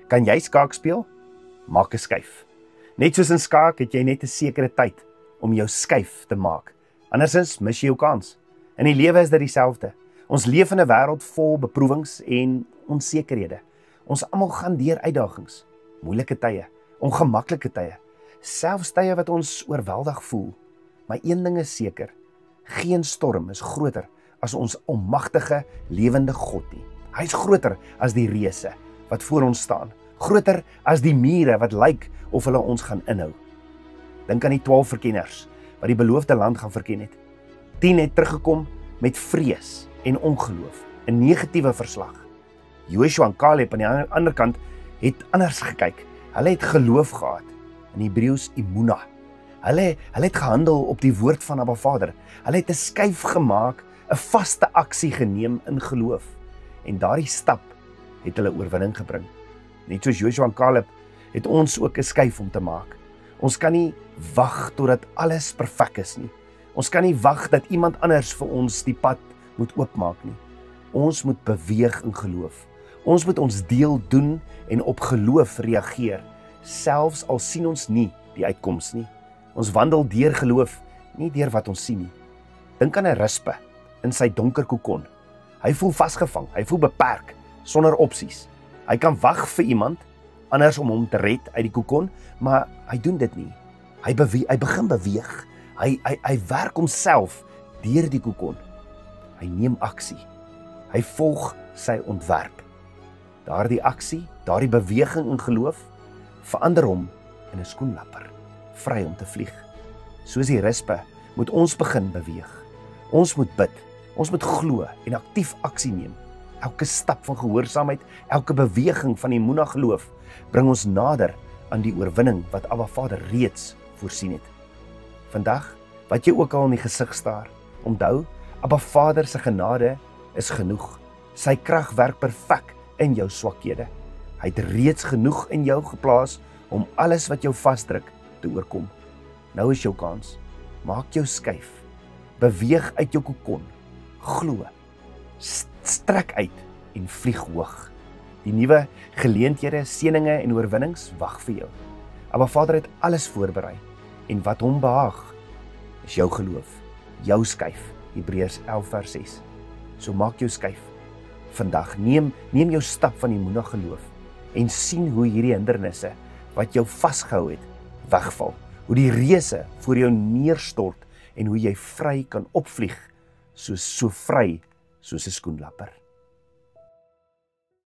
Kan jy skaak speel? Maak 'n skyf. Net soos in skaak het jy net 'n sekere tyd om jou skyf te maak. Andersins mis jy jou kans. In die lewe is dit dieselfde. Ons leef in 'n wêreld vol beproewings en onsekerhede. Ons almal gaan deur uitdagings, moeilike tye, ongemaklike tye, selfs tye wat ons oorweldig voel. Maar een ding is seker, geen storm is groter as ons almagtige, lewende God nie. Hy is groter as die reëse wat voor ons staan, groter as die mure wat lyk of hulle ons gaan inhou. Dink aan die 12 verkenners wat die beloofde land gaan verken het. 10 het teruggekom met vrees en ongeloof, 'n negatiewe verslag. Joshua en Caleb aan die ander kant het anders gekyk. Hulle het geloof gehad, in Hebreëus imuna. Hulle het gehandel op die woord van Abba Vader. Hulle het 'n skuif gemaak, 'n vaste aksie geneem in geloof. En daardie stap het hulle oorwinning gebring. Net soos Joshua en Caleb het ons ook 'n skuif om te maak. Ons kan nie wag totdat alles perfek is nie. Ons kan nie wag dat iemand anders vir ons die pad moet oopmaak nie. Ons moet beweeg in geloof. Ons moet ons deel doen en op geloof reageer, selfs al sien ons nie die uitkoms nie. Ons wandel deur geloof, nie deur wat ons sien nie. Dink aan 'n rispe in sy donker kokon. Hy voel vasgevang, hy voel beperk, sonder opsies. Hy kan wag vir iemand anders om hom te red uit die kokon, maar hy doen dit nie. Hy begin beweeg. Hy werk homself deur die kokon. Hy neem aksie. Hy volg sy ontwerp. Daardie aksie, daardie beweging in geloof, verander hom in 'n skoenlapper, vry om te vlieg. Soos die rispe moet ons begin beweeg. Ons moet bid, ons moet glo en aktief aksie neem. Elke stap van gehoorsaamheid, elke beweging van imuna geloof, bring ons nader aan die oorwinning wat Abba Vader reeds voorsien het. Vandag, wat jy ook al in die gesig staar, onthou, Abba Vader se genade is genoeg. Sy krag werk perfek in jou swakhede. Hy het reeds genoeg in jou geplaas om alles wat jou vasdruk te oorkom. Nou is jou kans. Maak jou skuif. Beweeg uit jou kokon. Glo. Strek uit en vlieg hoog. Die nuwe geleenthede, seëninge en oorwinnings wag vir jou. Abba Vader het alles voorberei en wat hom behaag is jou geloof, jou skuif. Hebreërs 11 vers 6. So maak jou skuif. Vandag neem jou stap van imuna geloof en sien hoe hierdie hindernisse wat jou vasgehou het, wegval. Hoe die reëse voor jou neerstort en hoe jy vry kan opvlieg, so vry soos 'n skoenlapper.